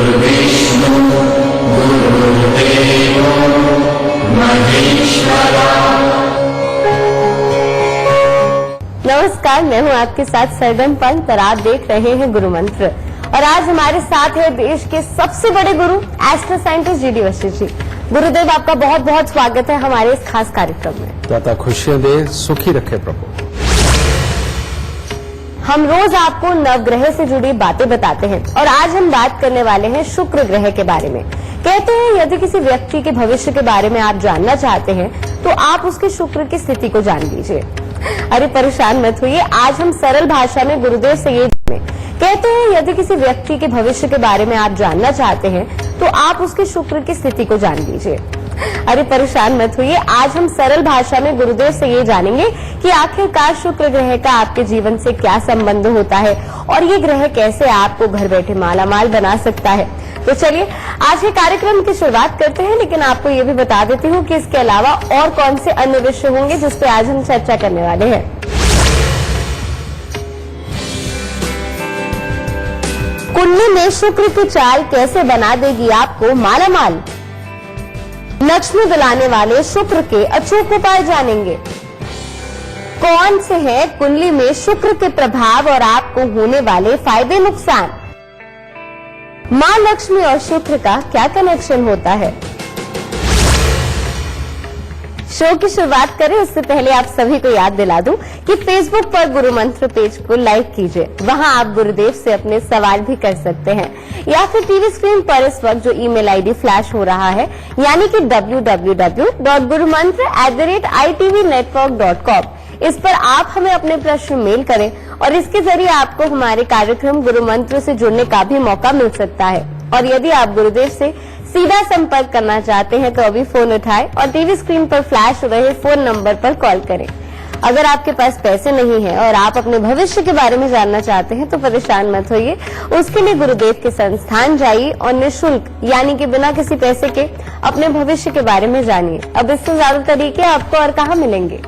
गुरुर्विष्णु गुरुर्देवो महेश्वरा। नमस्कार, मैं हूं आपके साथ सरगम पंत और आप देख रहे हैं गुरु मंत्र। और आज हमारे साथ है देश के सबसे बड़े गुरु astro scientist GD. Vashishtha ji. गुरुदेव, आपका बहुत बहुत स्वागत है हमारे इस खास कार्यक्रम में। दाता खुशियां दे, सुखी रखे प्रभु। हम रोज आपको नवग्रह से जुड़ी बातें बताते हैं और आज हम बात करने वाले हैं शुक्र ग्रह के बारे में। कहते हैं यदि किसी व्यक्ति के भविष्य के बारे में आप जानना चाहते हैं तो आप उसके शुक्र की स्थिति को जान लीजिए। अरे परेशान मत होइए, आज हम सरल भाषा में गुरुदेव से ये जाने। कहते हैं यदि किसी व्यक्ति के भविष्य के बारे में आप जानना चाहते हैं तो आप उसके शुक्र की स्थिति को जान लीजिए। अरे परेशान मत होइए, आज हम सरल भाषा में गुरुदेव से ये जानेंगे कि आखिरकार शुक्र ग्रह का आपके जीवन से क्या संबंध होता है और ये ग्रह कैसे आपको घर बैठे मालामाल बना सकता है। तो चलिए आज के कार्यक्रम की शुरुआत करते हैं, लेकिन आपको ये भी बता देती हूँ कि इसके अलावा और कौन से अन्य विषय होंगे जिस पे आज हम चर्चा करने वाले हैं। कुंडली में शुक्र की चाल कैसे बना देगी आपको मालामाल। लक्ष्मी दिलाने वाले शुक्र के अचूक उपाय जानेंगे। कौन से हैं कुंडली में शुक्र के प्रभाव और आपको होने वाले फायदे नुकसान। मां लक्ष्मी और शुक्र का क्या कनेक्शन होता है। शो की शुरुआत करें उससे पहले आप सभी को याद दिला दूं कि फेसबुक पर गुरु मंत्र पेज को लाइक कीजिए। वहां आप गुरुदेव से अपने सवाल भी कर सकते हैं या फिर टीवी स्क्रीन पर इस वक्त जो ईमेल आईडी फ्लैश हो रहा है यानी कि www.gurumantra@itvnetwork.com, इस पर आप हमें अपने प्रश्न मेल करें और इसके जरिए आपको हमारे कार्यक्रम गुरु मंत्र से जुड़ने का भी मौका मिल सकता है। और यदि आप गुरुदेव से सीधा संपर्क करना चाहते हैं तो अभी फोन उठाएं और टीवी स्क्रीन पर फ्लैश हो रहे फोन नंबर पर कॉल करें। अगर आपके पास पैसे नहीं है और आप अपने भविष्य के बारे में जानना चाहते हैं तो परेशान मत होइए, उसके लिए गुरुदेव के संस्थान जाइए और निःशुल्क यानी कि बिना किसी पैसे के अपने भविष्य के बारे में जानिए। अब इससे ज्यादा तरीके आपको और कहाँ मिलेंगे।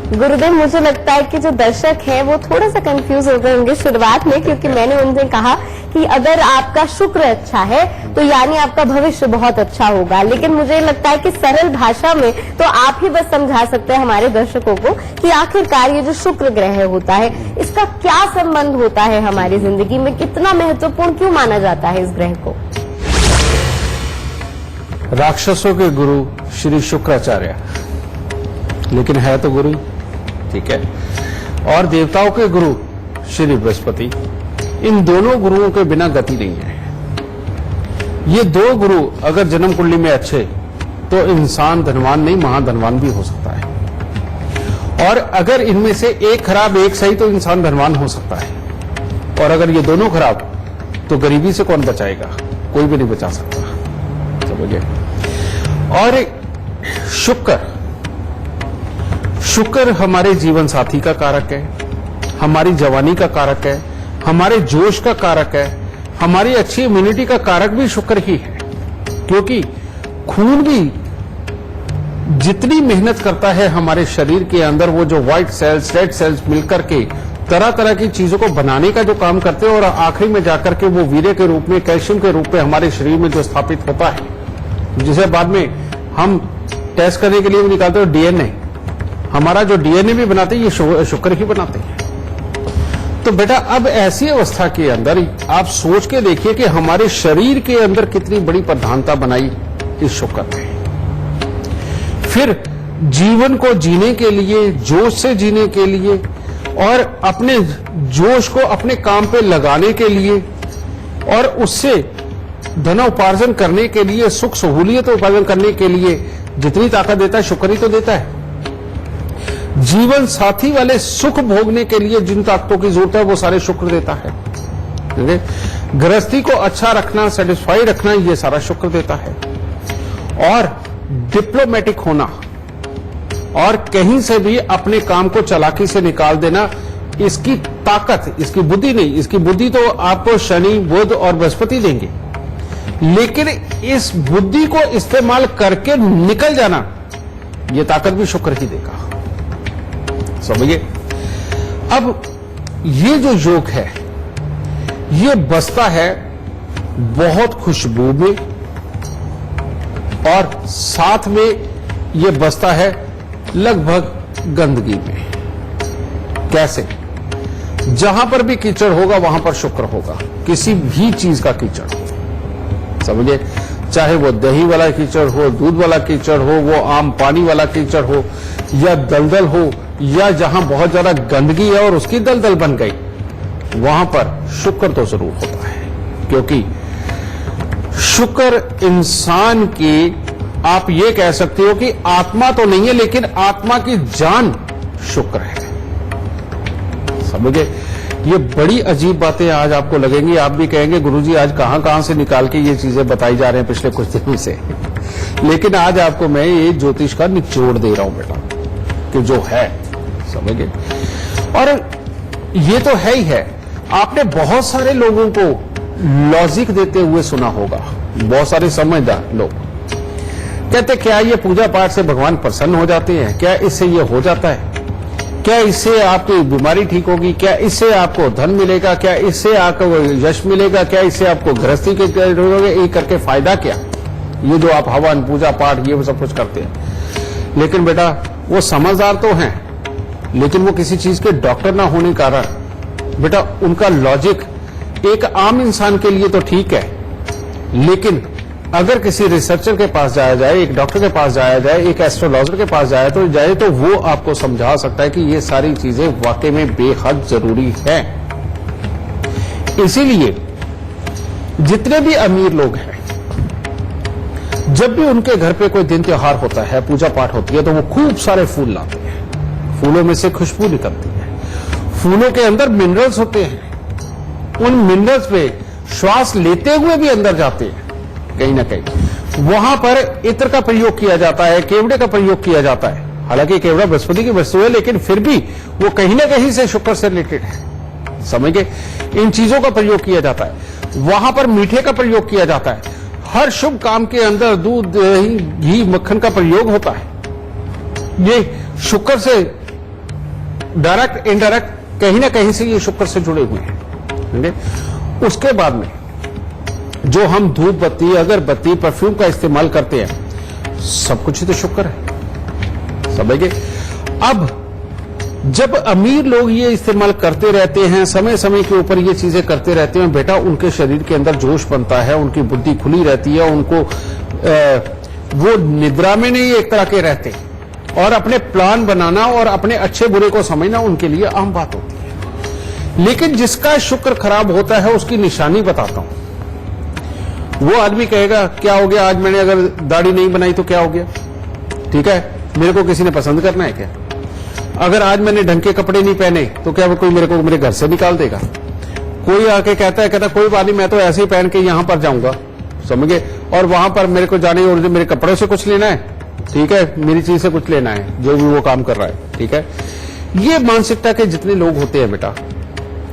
गुरुदेव, मुझे लगता है कि जो दर्शक हैं वो थोड़ा सा कंफ्यूज हो गए होंगे शुरुआत में, क्योंकि मैंने उनसे कहा कि अगर आपका शुक्र अच्छा है तो यानी आपका भविष्य बहुत अच्छा होगा। लेकिन मुझे लगता है कि सरल भाषा में तो आप ही बस समझा सकते हैं हमारे दर्शकों को कि आखिरकार ये जो शुक्र ग्रह होता है इसका क्या संबंध होता है हमारी जिंदगी में, कितना महत्वपूर्ण क्यों माना जाता है इस ग्रह को। राक्षसों के गुरु श्री शुक्राचार्य, लेकिन है तो गुरु, ठीक है। और देवताओं के गुरु श्री बृहस्पति, इन दोनों गुरुओं के बिना गति नहीं है। ये दो गुरु अगर जन्म कुंडली में अच्छे तो इंसान धनवान नहीं महाधनवान भी हो सकता है, और अगर इनमें से एक खराब एक सही तो इंसान धनवान हो सकता है। और अगर ये दोनों खराब तो गरीबी से कौन बचाएगा, कोई भी नहीं बचा सकता, समझिए। और शुक्र हमारे जीवन साथी का कारक है, हमारी जवानी का कारक है, हमारे जोश का कारक है, हमारी अच्छी इम्यूनिटी का कारक भी शुक्र ही है। क्योंकि खून भी जितनी मेहनत करता है हमारे शरीर के अंदर, वो जो व्हाइट सेल्स रेड सेल्स मिलकर के तरह तरह की चीजों को बनाने का जो काम करते हैं और आखिरी में जाकर के वो वीर्य के रूप में, कैल्शियम के रूप में हमारे शरीर में जो स्थापित होता है, जिसे बाद में हम टेस्ट करने के लिए भी निकालते हैं डीएनए, हमारा जो डीएनए भी बनाते हैं ये शुक्र ही बनाते हैं। तो बेटा अब ऐसी अवस्था के अंदर आप सोच के देखिए कि हमारे शरीर के अंदर कितनी बड़ी प्रधानता बनाई इस शुक्र ने। फिर जीवन को जीने के लिए, जोश से जीने के लिए और अपने जोश को अपने काम पे लगाने के लिए और उससे धनोपार्जन करने के लिए, सुख सहूलियत उपार्जन करने के लिए जितनी ताकत देता है शुक्र ही तो देता है। जीवन साथी वाले सुख भोगने के लिए जिन ताकतों की जरूरत है वो सारे शुक्र देता है। गृहस्थी को अच्छा रखना, सेटिस्फाई रखना, ये सारा शुक्र देता है। और डिप्लोमेटिक होना और कहीं से भी अपने काम को चालाकी से निकाल देना, इसकी ताकत, इसकी बुद्धि नहीं, इसकी बुद्धि तो आपको शनि, बुध और बृहस्पति देंगे, लेकिन इस बुद्धि को इस्तेमाल करके निकल जाना, ये ताकत भी शुक्र ही देगा। समझिए। अब ये जो योग है ये बसता है बहुत खुशबू में और साथ में ये बसता है लगभग गंदगी में। कैसे? जहां पर भी कीचड़ होगा वहां पर शुक्र होगा, किसी भी चीज का कीचड़ हो, समझे, चाहे वो दही वाला कीचड़ हो, दूध वाला कीचड़ हो, वो आम पानी वाला कीचड़ हो, या दलदल हो, या जहां बहुत ज्यादा गंदगी है और उसकी दलदल बन गई, वहां पर शुक्र तो जरूर होता है। क्योंकि शुक्र इंसान की, आप ये कह सकते हो कि आत्मा तो नहीं है, लेकिन आत्मा की जान शुक्र है, समझे। ये बड़ी अजीब बातें आज आपको लगेंगी, आप भी कहेंगे गुरुजी आज कहां से निकाल के ये चीजें बताई जा रहे हैं पिछले कुछ दिनों से। लेकिन आज आपको मैं ये ज्योतिष का निचोड़ दे रहा हूं बेटा, कि जो है, समझे। और ये तो है ही है। आपने बहुत सारे लोगों को लॉजिक देते हुए सुना होगा, बहुत सारे समझदार लोग कहते क्या ये पूजा पाठ से भगवान प्रसन्न हो जाते हैं, क्या इससे ये हो जाता है, क्या इससे आपकी बीमारी ठीक होगी, क्या इससे आपको धन मिलेगा, क्या इससे आपको यश मिलेगा, क्या इससे आपको गृहस्थी के ये करके फायदा क्या, ये जो आप हवन पूजा पाठ ये सब कुछ करते हैं। लेकिन बेटा वो समझदार तो हैं, लेकिन वो किसी चीज के डॉक्टर ना होने के कारण बेटा उनका लॉजिक एक आम इंसान के लिए तो ठीक है, लेकिन अगर किसी रिसर्चर के पास जाया जाए, एक डॉक्टर के पास जाया जाए, एक एस्ट्रोलॉजर के पास जाए तो वो आपको समझा सकता है कि ये सारी चीजें वाकई में बेहद जरूरी है। इसीलिए जितने भी अमीर लोग हैं, जब भी उनके घर पे कोई दिन त्योहार होता है, पूजा पाठ होती है, तो वो खूब सारे फूल लाते हैं। फूलों में से खुशबू निकलती है, फूलों के अंदर मिनरल्स होते हैं, उन मिनरल्स पे श्वास लेते हुए भी अंदर जाते हैं कहीं ना कहीं। वहां पर इत्र का प्रयोग किया जाता है, केवड़े का प्रयोग किया जाता है। हालांकि केवड़ा बृहस्पति की वस्तु है, लेकिन फिर भी वो कहीं ना कहीं से शुक्र से रिलेटेड है, समझ गए। इन चीजों का प्रयोग किया जाता है। वहां पर मीठे का प्रयोग किया जाता है। हर शुभ काम के अंदर दूध, दही, घी, मक्खन का प्रयोग होता है। ये शुक्र से डायरेक्ट इनडायरेक्ट कहीं ना कहीं से ये शुक्र से जुड़े हुए हैं। उसके बाद में जो हम धूप बत्ती, अगरबत्ती, परफ्यूम का इस्तेमाल करते हैं, सब कुछ ही तो शुक्र है, समझ गए। अब जब अमीर लोग ये इस्तेमाल करते रहते हैं, समय समय के ऊपर ये चीजें करते रहते हैं, बेटा उनके शरीर के अंदर जोश बनता है, उनकी बुद्धि खुली रहती है, उनको वो निद्रा में नहीं एक तरह के रहते, और अपने प्लान बनाना और अपने अच्छे बुरे को समझना उनके लिए आम बात होती है। लेकिन जिसका शुक्र खराब होता है उसकी निशानी बताता हूं। वो आदमी कहेगा क्या हो गया, आज मैंने अगर दाढ़ी नहीं बनाई तो क्या हो गया, ठीक है, मेरे को किसी ने पसंद करना है क्या? अगर आज मैंने ढंग के कपड़े नहीं पहने तो क्या कोई मेरे को मेरे घर से निकाल देगा? कोई आके कहता कोई बात नहीं, मैं तो ऐसे ही पहन के यहां पर जाऊंगा, समझ गए, और वहां पर मेरे को जाने और मेरे कपड़ों से कुछ लेना है, ठीक है, मेरी चीज से कुछ लेना है, जो भी वो काम कर रहा है, ठीक है। ये मानसिकता के जितने लोग होते हैं बेटा,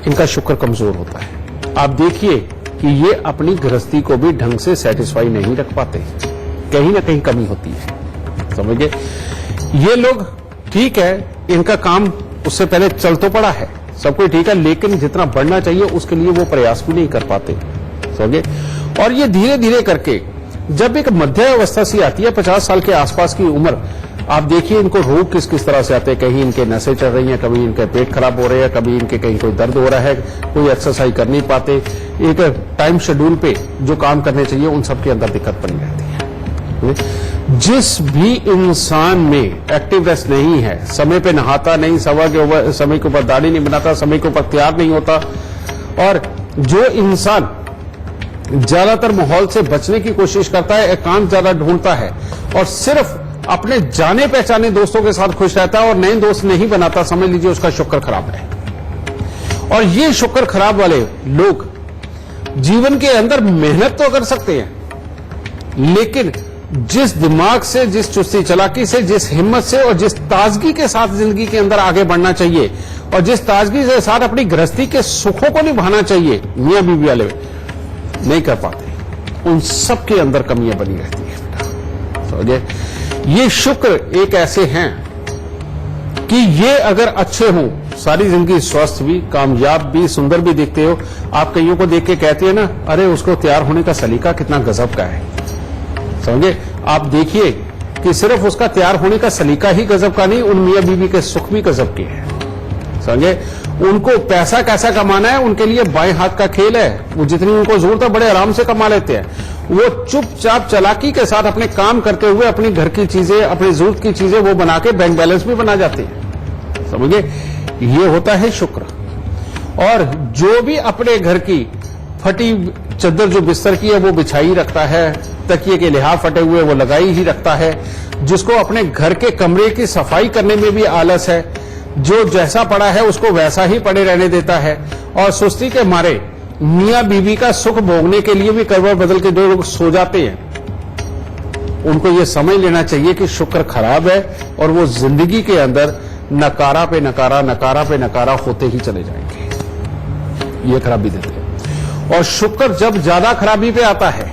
इनका शुक्र कमजोर होता है। आप देखिए कि ये अपनी गृहस्थी को भी ढंग से सेटिस्फाई नहीं रख पाते, कहीं ना कहीं कमी होती है, समझिए। ये लोग ठीक है, इनका काम उससे पहले चल तो पड़ा है, सब कुछ ठीक है, लेकिन जितना बढ़ना चाहिए उसके लिए वो प्रयास भी नहीं कर पाते, समझिए। और ये धीरे धीरे करके जब एक मध्य अवस्था सी आती है, 50 साल के आसपास की उम्र, आप देखिए इनको रोग किस किस तरह से आते हैं। कहीं इनके नसें चढ़ रही हैं, कभी इनके पेट खराब हो रहे हैं, कभी इनके कहीं कोई दर्द हो रहा है, कोई एक्सरसाइज कर नहीं पाते, एक टाइम शेड्यूल पे जो काम करने चाहिए उन सब के अंदर दिक्कत बनी रहती है। जिस भी इंसान में एक्टिवनेस नहीं है, समय पे नहाता नहीं, समय के ऊपर दाढ़ी नहीं बनाता, समय के ऊपर तैयार नहीं होता, और जो इंसान ज्यादातर माहौल से बचने की कोशिश करता है, एकांत ज्यादा ढूंढता है और सिर्फ अपने जाने पहचाने दोस्तों के साथ खुश रहता है और नए दोस्त नहीं बनाता, समझ लीजिए उसका शुक्र खराब है। और ये शुक्र खराब वाले लोग जीवन के अंदर मेहनत तो कर सकते हैं, लेकिन जिस दिमाग से, जिस चुस्ती चालाकी से, जिस हिम्मत से और जिस ताजगी के साथ जिंदगी के अंदर आगे बढ़ना चाहिए और जिस ताजगी के साथ अपनी गृहस्थी के सुखों को निभाना चाहिए, मियां बीवी वाले नहीं कर पाते, उन सब के अंदर कमियां बनी रहती है। समझे, ये शुक्र एक ऐसे हैं कि ये अगर अच्छे हों, सारी जिंदगी स्वस्थ भी, कामयाब भी, सुंदर भी दिखते हो, आप कईयों को देख के कहते हैं ना, अरे उसको तैयार होने का सलीका कितना गजब का है। समझे? आप देखिए कि सिर्फ उसका तैयार होने का सलीका ही गजब का नहीं, उन मियां बीवी के सुख भी गजब के हैं। समझे? उनको पैसा कैसा कमाना है, उनके लिए बाएं हाथ का खेल है। वो जितनी उनको जरूरत है बड़े आराम से कमा लेते हैं। वो चुपचाप चालाकी के साथ अपने काम करते हुए अपनी घर की चीजें, अपनी जरूरत की चीजें वो बना के बैंक बैलेंस भी बना जाते हैं। समझे? ये होता है शुक्र। और जो भी अपने घर की फटी चद्दर जो बिस्तर की है वो बिछाई रखता है, तकिए के लिहाफ फटे हुए वो लगाई ही रखता है, जिसको अपने घर के कमरे की सफाई करने में भी आलस है, जो जैसा पड़ा है उसको वैसा ही पड़े रहने देता है, और सुस्ती के मारे मियां बीवी का सुख भोगने के लिए भी करवट बदल के जो लोग सो जाते हैं, उनको ये समझ लेना चाहिए कि शुक्र खराब है और वो जिंदगी के अंदर नकारा पे नकारा, नकारा पे नकारा होते ही चले जाएंगे। ये खराबी देते हैं। और शुक्र जब ज्यादा खराबी पे आता है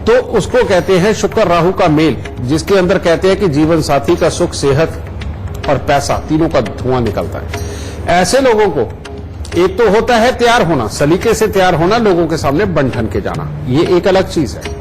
तो उसको कहते हैं शुक्र राहु का मेल, जिसके अंदर कहते हैं कि जीवन साथी का सुख, सेहत और पैसा तीनों का धुआं निकलता है। ऐसे लोगों को एक तो होता है तैयार होना, सलीके से तैयार होना, लोगों के सामने बन ठन के जाना, ये एक अलग चीज है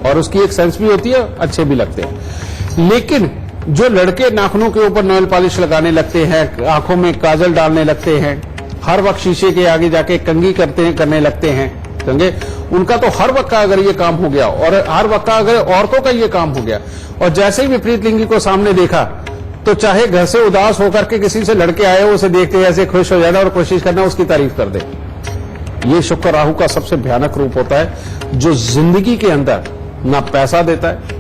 और उसकी एक सेंस भी होती है, अच्छे भी लगते हैं। लेकिन जो लड़के नाखूनों के ऊपर नेल पॉलिश लगाने लगते हैं, आंखों में काजल डालने लगते हैं, हर वक्त शीशे के आगे जाके कंघी करने लगते हैं, समझे? उनका तो हर वक्त का अगर ये काम हो गया, और हर वक्त का अगर औरतों का ये काम हो गया, और जैसे ही विपरीत लिंगी को सामने देखा तो चाहे घर से उदास होकर के किसी से लड़के आए हो, उसे देखते ऐसे खुश हो जाना और कोशिश करना उसकी तारीफ कर दे। ये शुक्र राहु का सबसे भयानक रूप होता है, जो जिंदगी के अंदर ना पैसा देता है,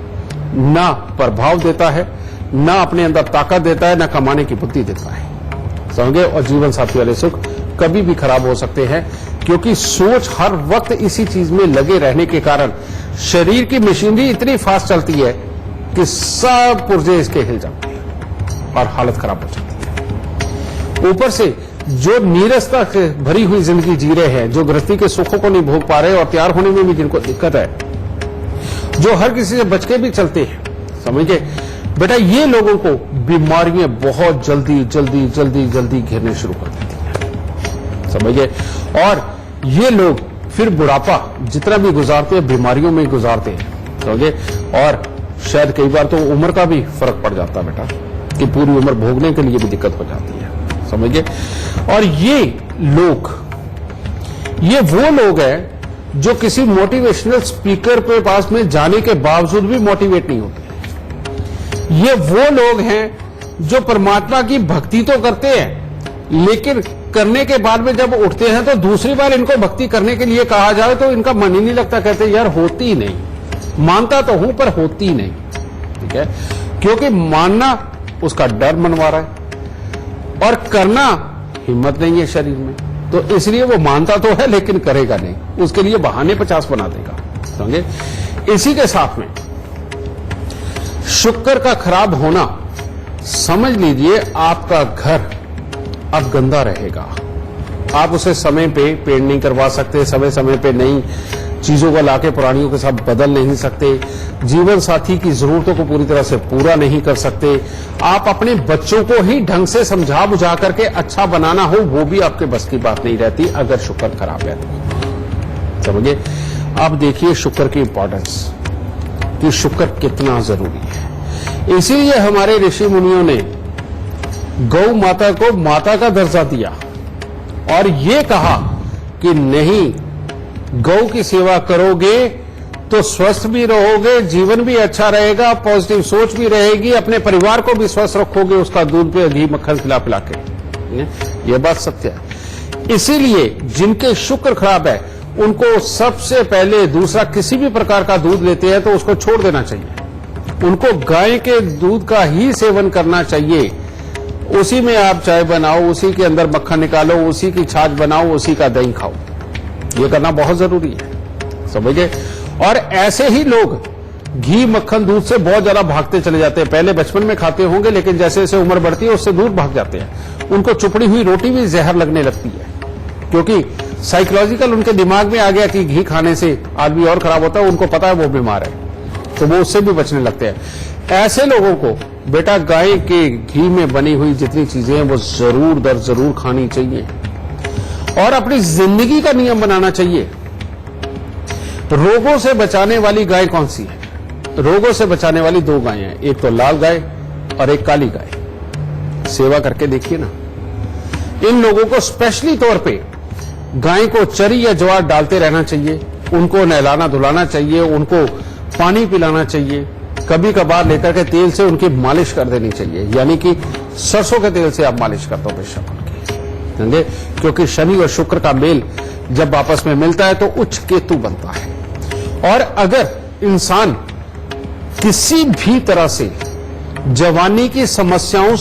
ना प्रभाव देता है, ना अपने अंदर ताकत देता है, ना कमाने की बुद्धि देता है। समझे? और जीवन साथी वाले सुख कभी भी खराब हो सकते हैं, क्योंकि सोच हर वक्त इसी चीज में लगे रहने के कारण शरीर की मशीनरी इतनी फास्ट चलती है कि सब पुर्जे इसके हिल जाते हैं और हालत खराब हो जाती है। ऊपर से जो नीरसता से भरी हुई जिंदगी जी रहे हैं, जो गृहस्थी के सुखों को नहीं भोग पा रहे और तैयार होने में भी जिनको दिक्कत है, जो हर किसी से बच के भी चलते हैं, समझिए बेटा, ये लोगों को बीमारियां बहुत जल्दी जल्दी जल्दी जल्दी घेरने शुरू कर देती हैं, समझिए। और ये लोग फिर बुढ़ापा जितना भी गुजारते हैं बीमारियों में गुजारते हैं, समझिए। और शायद कई बार तो उम्र का भी फर्क पड़ जाता है बेटा, कि पूरी उम्र भोगने के लिए भी दिक्कत हो जाती है, समझिए। और ये वो लोग हैं जो किसी मोटिवेशनल स्पीकर पे पास में जाने के बावजूद भी मोटिवेट नहीं होते। ये वो लोग हैं जो परमात्मा की भक्ति तो करते हैं, लेकिन करने के बाद में जब उठते हैं तो दूसरी बार इनको भक्ति करने के लिए कहा जाए तो इनका मन ही नहीं लगता, कहते यार होती ही नहीं, मानता तो हूं पर होती नहीं, ठीक है। क्योंकि मानना उसका डर मनवा रहा है और करना हिम्मत नहीं है शरीर में, तो इसलिए वो मानता तो है लेकिन करेगा नहीं, उसके लिए बहाने 50 बना देगा, समझे। इसी के साथ में शुक्र का खराब होना, समझ लीजिए आपका घर अब गंदा रहेगा। आप उसे समय पे पेंट नहीं करवा सकते, समय समय पे नई चीजों को लाके पुरानियों के साथ बदल नहीं सकते, जीवन साथी की जरूरतों को पूरी तरह से पूरा नहीं कर सकते, आप अपने बच्चों को ही ढंग से समझा बुझा करके अच्छा बनाना हो वो भी आपके बस की बात नहीं रहती अगर शुक्र खराब है तो, समझिए। आप देखिए शुक्र की इंपॉर्टेंस, कि शुक्र कितना जरूरी है। इसीलिए हमारे ऋषि मुनियों ने गौ माता को माता का दर्जा दिया और ये कहा कि नहीं, गौ की सेवा करोगे तो स्वस्थ भी रहोगे, जीवन भी अच्छा रहेगा, पॉजिटिव सोच भी रहेगी, अपने परिवार को भी स्वस्थ रखोगे, उसका दूध पे घी मक्खन खिला पिला के। यह बात सत्य है। इसीलिए जिनके शुक्र खराब है उनको सबसे पहले दूसरा किसी भी प्रकार का दूध लेते हैं तो उसको छोड़ देना चाहिए, उनको गाय के दूध का ही सेवन करना चाहिए। उसी में आप चाय बनाओ, उसी के अंदर मक्खन निकालो, उसी की छाछ बनाओ, उसी का दही खाओ, ये करना बहुत जरूरी है, समझिए। और ऐसे ही लोग घी मक्खन दूध से बहुत ज्यादा भागते चले जाते हैं। पहले बचपन में खाते होंगे लेकिन जैसे जैसे उम्र बढ़ती है उससे दूर भाग जाते हैं। उनको चुपड़ी हुई रोटी भी जहर लगने लगती है, क्योंकि साइकोलॉजिकल उनके दिमाग में आ गया कि घी खाने से आदमी और खराब होता है, उनको पता है वो बीमार है, तो वो उससे भी बचने लगते हैं। ऐसे लोगों को बेटा गाय के घी में बनी हुई जितनी चीजें हैं वो जरूर दर जरूर खानी चाहिए और अपनी जिंदगी का नियम बनाना चाहिए। रोगों से बचाने वाली गाय कौन सी है? रोगों से बचाने वाली दो गायें हैं, एक तो लाल गाय और एक काली गाय। सेवा करके देखिए ना। इन लोगों को स्पेशली तौर पे गाय को चरी या ज्वार डालते रहना चाहिए, उनको नहलाना धुलाना चाहिए, उनको पानी पिलाना चाहिए, कभी कभार लेकर के तेल से उनकी मालिश कर देनी चाहिए, यानी कि सरसों के तेल से आप मालिश कर दो बेशक उनकी, समझे? क्योंकि शनि और शुक्र का मेल जब आपस में मिलता है तो उच्च केतु बनता है। और अगर इंसान किसी भी तरह से जवानी की समस्याओं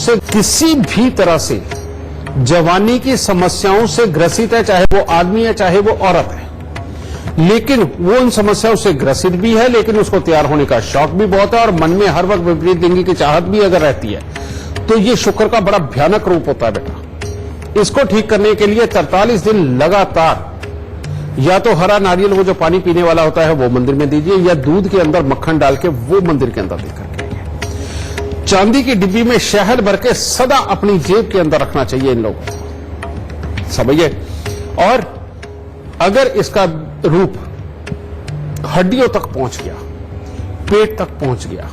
से ग्रसित है, चाहे वो आदमी है चाहे वो औरत है, लेकिन वो उन समस्याओं से ग्रसित भी है, लेकिन उसको तैयार होने का शौक भी बहुत है और मन में हर वक्त विपरीत लिंगी की चाहत भी अगर रहती है तो ये शुक्र का बड़ा भयानक रूप होता है बेटा। इसको ठीक करने के लिए 43 दिन लगातार या तो हरा नारियल वो जो पानी पीने वाला होता है वो मंदिर में दीजिए, या दूध के अंदर मक्खन डाल के वो मंदिर के अंदर देकर के। चांदी की डिब्बी में शहद भर के सदा अपनी जेब के अंदर रखना चाहिए इन लोगों को, समझिए। और अगर इसका रूप हड्डियों तक पहुंच गया, पेट तक पहुंच गया,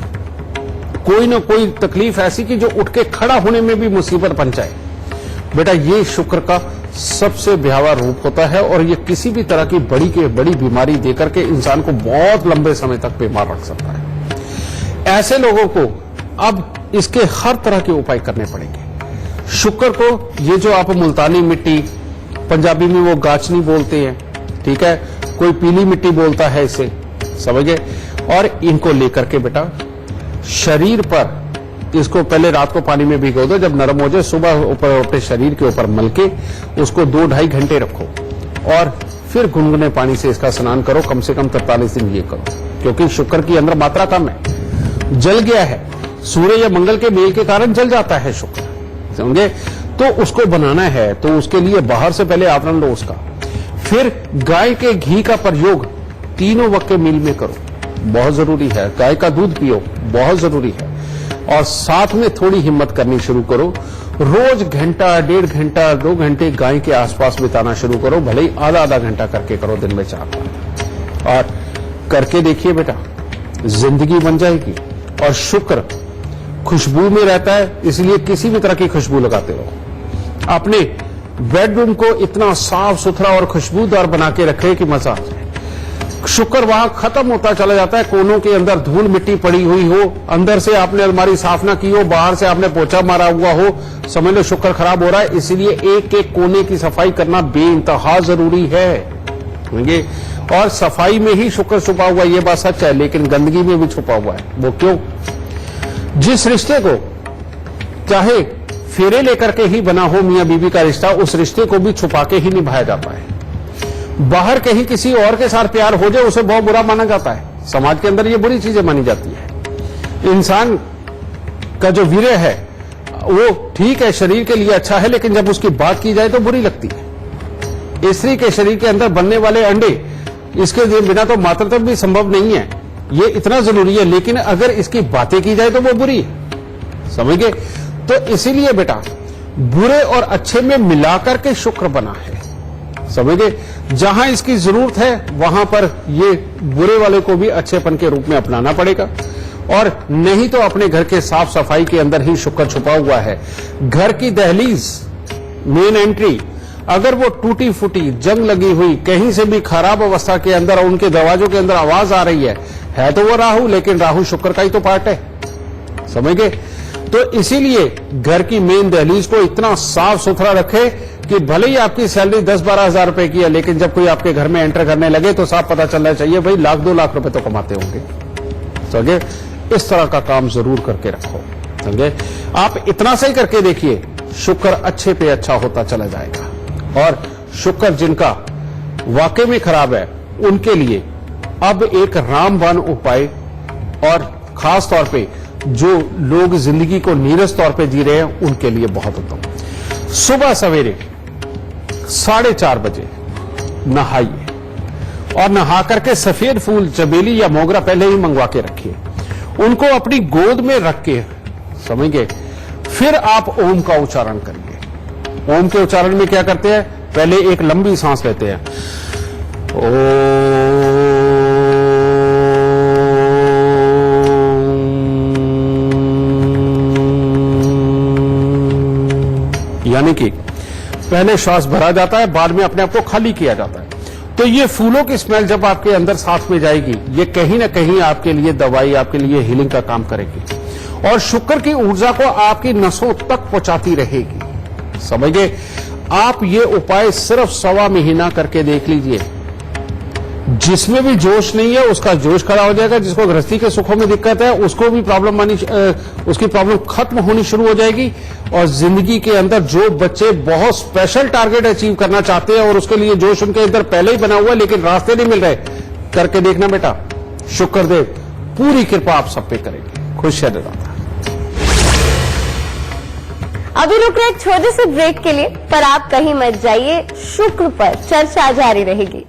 कोई ना कोई तकलीफ ऐसी कि जो उठ के खड़ा होने में भी मुसीबत बन जाए, बेटा ये शुक्र का सबसे भयावह रूप होता है और ये किसी भी तरह की बड़ी बीमारी देकर के इंसान को बहुत लंबे समय तक बीमार रख सकता है। ऐसे लोगों को अब इसके हर तरह के उपाय करने पड़ेंगे। शुक्र को ये जो आप मुल्तानी मिट्टी, पंजाबी में वो गाचनी बोलते हैं, ठीक है, कोई पीली मिट्टी बोलता है इसे, समझ गए? और इनको लेकर के बेटा शरीर पर इसको पहले रात को पानी में भिगो दो, जब नरम हो जाए सुबह ऊपर अपने शरीर के ऊपर मल के उसको 2-2.5 घंटे रखो और फिर गुनगुने पानी से इसका स्नान करो। कम से कम 43 दिन ये करो, क्योंकि शुक्र की अंदर मात्रा कम है, जल गया है, सूर्य या मंगल के मेल के कारण जल जाता है शुक्र, समझे? तो उसको बनाना है तो उसके लिए बाहर से पहले आवरण लो उसका, फिर गाय के घी का प्रयोग तीनों वक्त के मील में करो, बहुत जरूरी है। गाय का दूध पियो, बहुत जरूरी है। और साथ में थोड़ी हिम्मत करनी शुरू करो, रोज घंटा, 1.5 घंटा, 2 घंटे गाय के आसपास बिताना शुरू करो, भले ही आधा घंटा करके करो दिन में 4 बार, और करके देखिए बेटा जिंदगी बन जाएगी। और शुक्र खुशबू में रहता है, इसलिए किसी भी तरह की खुशबू लगाते रहो। अपने बेडरूम को इतना साफ सुथरा और खुशबूदार बना के रखे कि मजा आ जाए। शुक्र वहां खत्म होता चला जाता है, कोनों के अंदर धूल मिट्टी पड़ी हुई हो, अंदर से आपने अलमारी साफ ना की हो, बाहर से आपने पोछा मारा हुआ हो, समझ लो शुक्र खराब हो रहा है। इसलिए एक एक कोने की सफाई करना बेइंतहा जरूरी है, समझे? और सफाई में ही शुक्र छुपा हुआ, ये बात सच है, लेकिन गंदगी में भी छुपा हुआ है। वो क्यों? जिस रिश्ते को चाहे फेरे लेकर के ही बना हो मियां बीवी का रिश्ता, उस रिश्ते को भी छुपा के ही निभाया जाता है। बाहर कहीं किसी और के साथ प्यार हो जाए उसे बहुत बुरा माना जाता है, समाज के अंदर ये बुरी चीजें मानी जाती है। इंसान का जो वीर्य है वो ठीक है, शरीर के लिए अच्छा है, लेकिन जब उसकी बात की जाए तो बुरी लगती है। स्त्री के शरीर के अंदर बनने वाले अंडे, इसके बिना तो मातृत्व भी संभव नहीं है, ये इतना जरूरी है, लेकिन अगर इसकी बातें की जाए तो वो बुरी है, समझ गए? तो इसीलिए बेटा बुरे और अच्छे में मिलाकर के शुक्र बना है, समझ गए? जहां इसकी जरूरत है वहां पर ये बुरे वाले को भी अच्छेपन के रूप में अपनाना पड़ेगा, और नहीं तो अपने घर के साफ सफाई के अंदर ही शुक्र छुपा हुआ है। घर की दहलीज, मेन एंट्री, अगर वो टूटी फूटी, जंग लगी हुई, कहीं से भी खराब अवस्था के अंदर, उनके दरवाजों के अंदर आवाज आ रही है तो वो राहु, लेकिन राहु शुक्र का ही तो पार्ट है, समझ गए? तो इसीलिए घर की मेन दहलीज को इतना साफ सुथरा रखे कि भले ही आपकी सैलरी 10-12 हजार रुपए की है, लेकिन जब कोई आपके घर में एंटर करने लगे तो साफ पता चलना चाहिए भाई 1-2 लाख रुपए तो कमाते होंगे, समझे? इस तरह का काम जरूर करके रखो, समझे? आप इतना सही करके देखिए, शुक्र अच्छे पे अच्छा होता चला जाएगा। और शुक्र जिनका वाकई में खराब है उनके लिए अब एक रामबाण उपाय, और खास तौर पे जो लोग जिंदगी को नीरस तौर पे जी रहे हैं उनके लिए बहुत उत्तम। सुबह सवेरे 4:30 बजे नहाइए, और नहा करके सफेद फूल, चमेली या मोगरा पहले ही मंगवा के रखिए, उनको अपनी गोद में रख के समझ गए। फिर आप ओम का उच्चारण करिए। ओम के उच्चारण में क्या करते हैं, पहले एक लंबी सांस लेते हैं, यानी कि पहले श्वास भरा जाता है, बाद में अपने आप को खाली किया जाता है। तो ये फूलों की स्मेल जब आपके अंदर सांस में जाएगी, ये कहीं ना कहीं आपके लिए दवाई, आपके लिए हीलिंग का काम करेगी और शुक्र की ऊर्जा को आपकी नसों तक पहुंचाती रहेगी। समझिए, आप ये उपाय सिर्फ 1.25 महीना करके देख लीजिए। जिसमें भी जोश नहीं है उसका जोश खड़ा हो जाएगा, जिसको गृहस्थी के सुखों में दिक्कत है उसको भी उसकी प्रॉब्लम खत्म होनी शुरू हो जाएगी। और जिंदगी के अंदर जो बच्चे बहुत स्पेशल टारगेट अचीव करना चाहते हैं और उसके लिए जोश उनके अंदर पहले ही बना हुआ है लेकिन रास्ते नहीं मिल रहे, करके देखना बेटा, शुक्रदेव पूरी कृपा आप सब पे करेंगे। खुश है दादा। अभी रुक रहे एक छोटे से ब्रेक के लिए, पर आप कहीं मत जाइए, शुक्र पर चर्चा जारी रहेगी।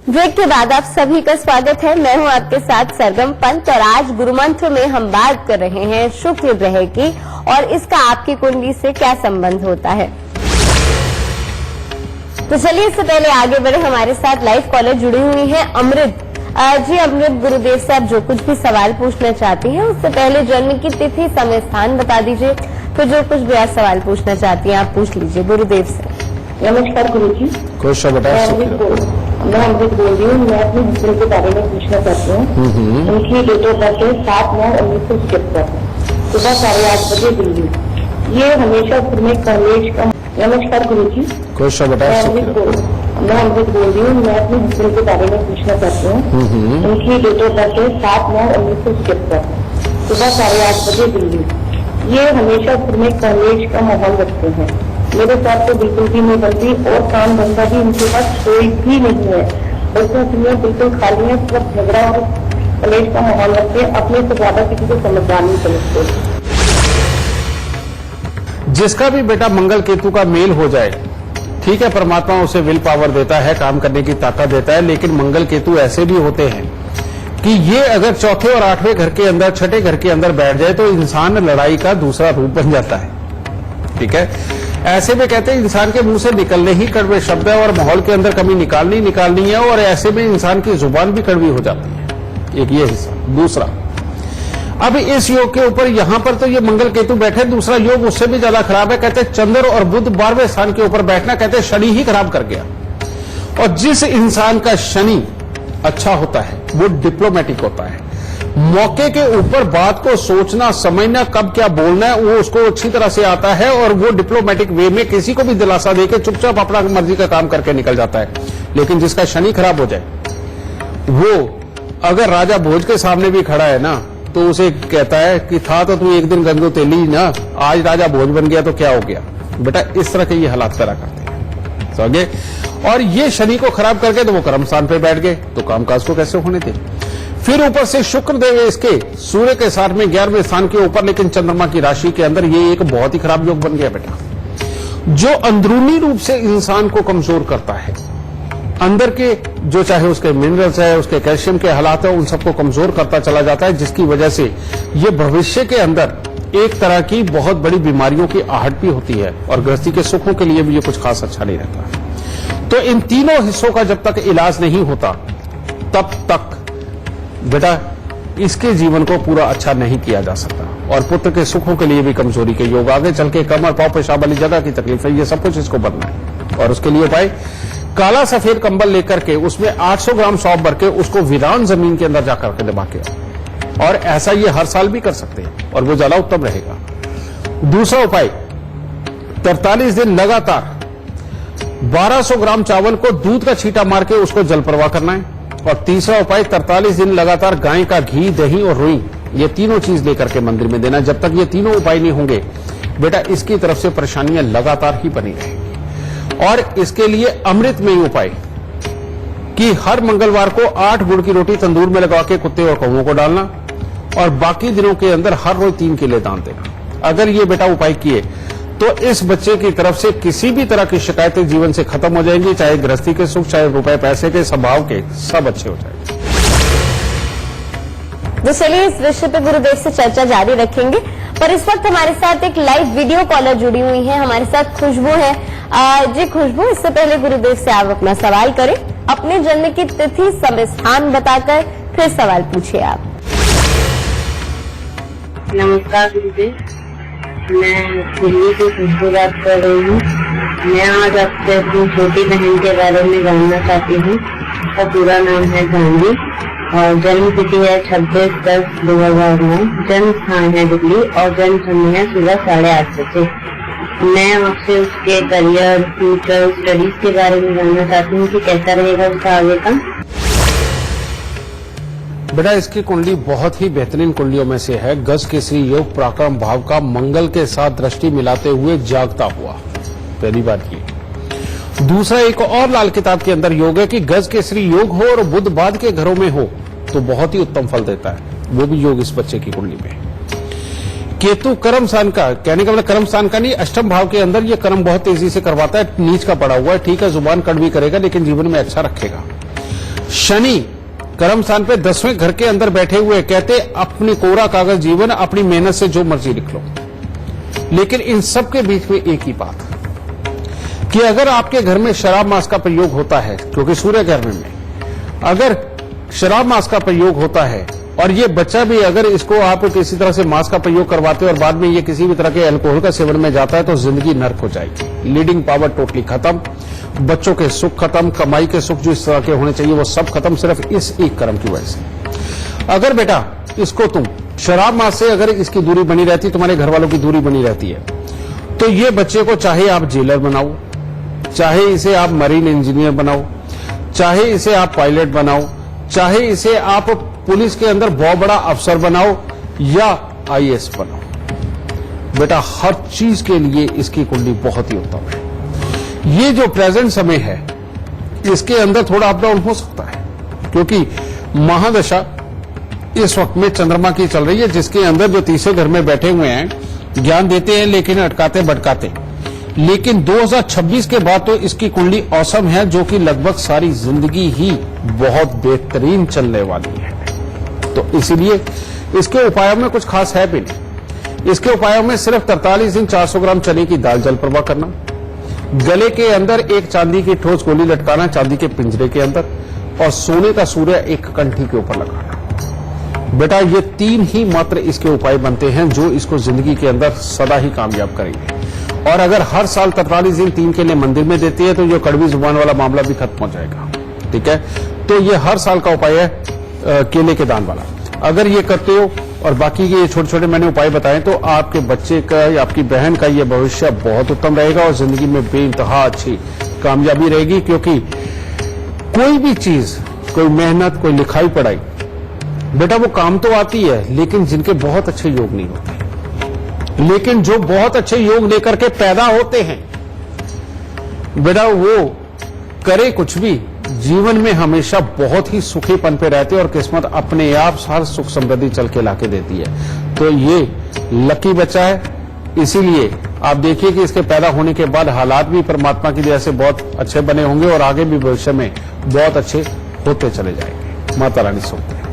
ब्रेक के बाद आप सभी का स्वागत है। मैं हूं आपके साथ सरगम पंत और आज गुरु मंत्र में हम बात कर रहे हैं शुक्र ग्रह की और इसका आपकी कुंडली से क्या संबंध होता है। तो चलिए इससे पहले आगे बढ़े, हमारे साथ लाइव कॉलर जुड़ी हुई है अमृत जी। अमृत, गुरुदेव से आप जो कुछ भी सवाल पूछना चाहती हैं उससे पहले जन्म की तिथि, समय, स्थान बता दीजिए, फिर जो कुछ भी आप सवाल पूछना चाहती हैं आप पूछ लीजिए गुरुदेव से। नमस्कार गुरु जी। खुश हो बेटा। मैं अमृत बोल रही हूँ। मैं अपने हस्बैंड के बारे में पूछना चाहती हूँ। उनकी डेट ऑफ बर्थ है 7/9/1977, सुबह 8:30 बजे दिल्ली। ये हमेशा घर में कॉलेज का। नमस्कार गुरु जी। खुश हो बेटा। मैं अमृत बोल रही हूँ। मैं अपने हस्बैंड के बारे में पूछना चाहती हूँ। उनकी डेट ऑफ बर्थ है 7/9/1977, सुबह 8:30 बजे दिल्ली। ये हमेशा घर में कॉलेज का माहौल रखते हैं। मेरे साथ तो बिल्कुल भी नहीं बनती और काम धंधा भी उनके पास कोई भी नहीं है। बच्चों से बिल्कुल खाली है, सब झगड़ा और कलेश का माहौल रखते हैं। अपने से ज्यादा किसी को समझदार नहीं समझते। जिसका भी बेटा मंगल केतु का मेल हो जाए, ठीक है, परमात्मा उसे विल पावर देता है, काम करने की ताकत देता है, लेकिन मंगल केतु ऐसे भी होते हैं कि ये अगर चौथे और 8वें घर के अंदर, 6ठे घर के अंदर बैठ जाए तो इंसान लड़ाई का दूसरा रूप बन जाता है। ठीक है, ऐसे में कहते हैं इंसान के मुंह से निकलने ही कड़वे शब्द है और माहौल के अंदर कमी निकालनी है और ऐसे में इंसान की जुबान भी कड़वी हो जाती है। एक ये हिस्सा। दूसरा, अब इस योग के ऊपर यहां पर तो ये मंगल केतु बैठे, दूसरा योग उससे भी ज्यादा खराब है। कहते हैं चंद्र और बुध 12वें स्थान के ऊपर बैठना, कहते हैं शनि ही खराब कर गया। और जिस इंसान का शनि अच्छा होता है वो डिप्लोमेटिक होता है, मौके के ऊपर बात को सोचना समझना, कब क्या बोलना है वो उसको अच्छी तरह से आता है और वो डिप्लोमेटिक वे में किसी को भी दिलासा देके चुपचाप अपना मर्जी का काम करके निकल जाता है। लेकिन जिसका शनि खराब हो जाए, वो अगर राजा भोज के सामने भी खड़ा है ना तो उसे कहता है कि था तो तू एक दिन गंगो तेली ना, आज राजा भोज बन गया तो क्या हो गया। बेटा इस तरह के ये हालात पैदा करते हैं, समझे। और ये शनि को खराब करके तो वो कर्म स्थान पे बैठ गए तो कामकाज को कैसे होने थे। फिर ऊपर से शुक्र देव इसके सूर्य के साथ में 11वें स्थान के ऊपर, लेकिन चंद्रमा की राशि के अंदर, ये एक बहुत ही खराब योग बन गया बेटा, जो अंदरूनी रूप से इंसान को कमजोर करता है। अंदर के जो चाहे उसके मिनरल्स है, उसके कैल्शियम के हालात है, उन सबको कमजोर करता चला जाता है, जिसकी वजह से ये भविष्य के अंदर एक तरह की बहुत बड़ी बीमारियों की आहट भी होती है और गृहस्थी के सुखों के लिए भी ये कुछ खास अच्छा नहीं रहता। तो इन तीनों हिस्सों का जब तक इलाज नहीं होता तब तक बेटा इसके जीवन को पूरा अच्छा नहीं किया जा सकता और पुत्र के सुखों के लिए भी कमजोरी के योग, आगे चल के कमर, पांव, पेशाब वाली जगह की तकलीफ है, ये सब कुछ इसको बनना है। और उसके लिए उपाय, काला सफेद कंबल लेकर के उसमें 800 ग्राम सौंफ भर के उसको वीरान जमीन के अंदर जाकर के दबा के, और ऐसा ये हर साल भी कर सकते हैं और वो ज्यादा उत्तम रहेगा। दूसरा उपाय, 43 दिन लगातार 1200 ग्राम चावल को दूध का छींटा मार के उसको जल प्रवाह करना है। और तीसरा उपाय, 43 दिन लगातार गाय का घी, दही और रुई, ये तीनों चीज लेकर के मंदिर में देना। जब तक ये तीनों उपाय नहीं होंगे बेटा इसकी तरफ से परेशानियां लगातार ही बनी रहेंगी। और इसके लिए अमृत में ही उपाय कि हर मंगलवार को 8 गुड़ की रोटी तंदूर में लगा के कुत्ते और कौवों को डालना और बाकी दिनों के अंदर हर रोज 3 केले दान देना। अगर ये बेटा उपाय किए तो इस बच्चे की तरफ से किसी भी तरह की शिकायतें जीवन से खत्म हो जाएंगी, चाहे गृहस्थी के सुख, चाहे रुपए पैसे के, स्वभाव के, सब अच्छे हो जाएंगे। तो चलिए इस विषय पे गुरुदेव से चर्चा जारी रखेंगे, पर इस वक्त हमारे साथ एक लाइव वीडियो कॉलर जुड़ी हुई है। हमारे साथ खुशबू है। जी खुशबू, इससे पहले गुरुदेव से आप अपना सवाल करें, अपने जन्म की तिथि, समय, स्थान बताकर फिर सवाल पूछिए आप। नमस्कार गुरुदेव, मैं दिल्ली से खुशबू बात कर रही हूँ। मैं आज आपसे अपनी छोटी बहन के बारे में जानना चाहती हूँ। उसका पूरा नाम है गांधी और जन्म तिथि है 26/10/2009। जन्म स्थान है दिल्ली और जन्म समय है सुबह 8:30 बजे। मैं आपसे उसके करियर, फ्यूचर, स्टडीज के बारे में जानना चाहती हूँ कि कैसा रहेगा उसका आगे का। बेटा इसकी कुंडली बहुत ही बेहतरीन कुंडलियों में से है। गज केसरी योग, पराक्रम भाव का मंगल के साथ दृष्टि मिलाते हुए जागता हुआ, पहली बात ये। दूसरा, एक और लाल किताब के अंदर योग है कि गज केसरी योग हो और बुध बाद के घरों में हो तो बहुत ही उत्तम फल देता है। वो भी योग इस बच्चे की कुंडली में। केतु कर्म स्थान का, कहने का मतलब कर्म स्थान का नहीं, अष्टम भाव के अंदर ये कर्म बहुत तेजी से करवाता है। नीच का पड़ा हुआ है, ठीक है, जुबान कड़वी करेगा लेकिन जीवन में अच्छा रखेगा। शनि कर्म स्थान पे 10वें घर के अंदर बैठे हुए, कहते अपनी कोरा कागज जीवन, अपनी मेहनत से जो मर्जी लिख लो। लेकिन इन सब के बीच में एक ही बात कि अगर आपके घर में शराब मांस का प्रयोग होता है, क्योंकि सूर्य घर में अगर शराब मांस का प्रयोग होता है और ये बच्चा भी अगर इसको आप किसी तरह से मांस का प्रयोग करवाते हो और बाद में ये किसी भी तरह के अल्कोहल का सेवन में जाता है तो जिंदगी नर्क हो जाएगी। लीडिंग पावर टोटली खत्म, बच्चों के सुख खत्म, कमाई के सुख जो इस तरह के होने चाहिए वो सब खत्म, सिर्फ इस एक कर्म की वजह से। अगर बेटा इसको तुम शराब मांस से अगर इसकी दूरी बनी रहती, तुम्हारे घर वालों की दूरी बनी रहती है, तो ये बच्चे को चाहे आप जेलर बनाओ, चाहे इसे आप मरीन इंजीनियर बनाओ, चाहे इसे आप पायलट बनाओ, चाहे इसे आप पुलिस के अंदर बहुत बड़ा अफसर बनाओ या आईएएस बनाओ, बेटा हर चीज के लिए इसकी कुंडली बहुत ही उत्तम है। ये जो प्रेजेंट समय है इसके अंदर थोड़ा अप डाउन हो सकता है, क्योंकि महादशा इस वक्त में चंद्रमा की चल रही है, जिसके अंदर जो तीसरे घर में बैठे हुए हैं ज्ञान देते हैं लेकिन अटकाते भटकाते। लेकिन 2026 के बाद तो इसकी कुंडली औसम है, जो कि लगभग सारी जिंदगी ही बहुत बेहतरीन चलने वाली है। तो इसीलिए इसके उपायों में कुछ खास है भी नहीं। इसके उपायों में सिर्फ 43 दिन 400 ग्राम चने की दाल जल प्रवाह करना, गले के अंदर एक चांदी की ठोस गोली लटकाना चांदी के पिंजरे के अंदर, और सोने का सूर्य एक कंठी के ऊपर लगाना। बेटा ये 3 ही मात्र इसके उपाय बनते हैं जो इसको जिंदगी के अंदर सदा ही कामयाब करेंगे। और अगर हर साल 43 दिन 3 केले मंदिर में देती है तो ये कड़वी जुबान वाला मामला भी खत्म हो जाएगा। ठीक है, तो ये हर साल का उपाय है केले के दान वाला। अगर ये करते हो और बाकी के ये छोटे छोटे मैंने उपाय बताए तो आपके बच्चे का या आपकी बहन का ये भविष्य बहुत उत्तम रहेगा और जिंदगी में बेइंतहा अच्छी कामयाबी रहेगी। क्योंकि कोई भी चीज, कोई मेहनत, कोई लिखाई पढ़ाई, बेटा वो काम तो आती है लेकिन जिनके बहुत अच्छे योग नहीं होते। लेकिन जो बहुत अच्छे योग लेकर के पैदा होते हैं बेटा, वो करे कुछ भी, जीवन में हमेशा बहुत ही सुखीपन पे रहते हैं और किस्मत अपने आप हर सुख समृद्धि चल के लाके देती है। तो ये लकी बच्चा है, इसीलिए आप देखिए कि इसके पैदा होने के बाद हालात भी परमात्मा की दया से बहुत अच्छे बने होंगे और आगे भी भविष्य में बहुत अच्छे होते चले जाएंगे। माता रानी सोचते हैं।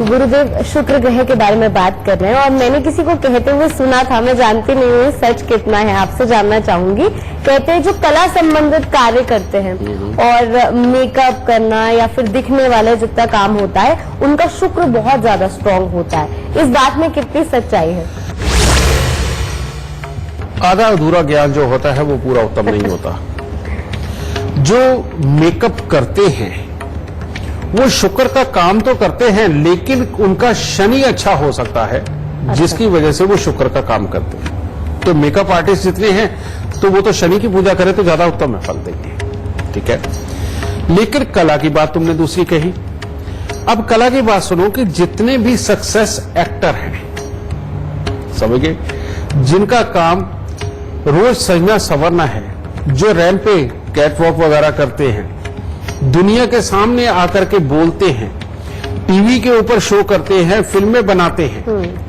गुरुदेव शुक्र ग्रह के बारे में बात कर रहे हैं और मैंने किसी को कहते हुए सुना था, मैं जानती नहीं हूँ सच कितना है, आपसे जानना चाहूंगी। कहते हैं जो कला संबंधित कार्य करते हैं और मेकअप करना या फिर दिखने वाला जितना काम होता है उनका शुक्र बहुत ज्यादा स्ट्रांग होता है। इस बात में कितनी सच्चाई है? आधा अधूरा ज्ञान जो होता है वो पूरा उत्तम नहीं होता। जो मेकअप करते हैं वो शुक्र का काम तो करते हैं लेकिन उनका शनि अच्छा हो सकता है, जिसकी वजह से वो शुक्र का काम करते हैं। तो मेकअप आर्टिस्ट जितने हैं तो वो तो शनि की पूजा करें तो ज्यादा उत्तम है, फल देंगे। ठीक है, लेकिन कला की बात तुमने दूसरी कही। अब कला की बात सुनो कि जितने भी सक्सेस एक्टर हैं, समझ गए, जिनका काम रोज सजना संवरना है, जो रैंप पे कैटवॉक वगैरह करते हैं, दुनिया के सामने आकर के बोलते हैं, टीवी के ऊपर शो करते हैं, फिल्में बनाते हैं,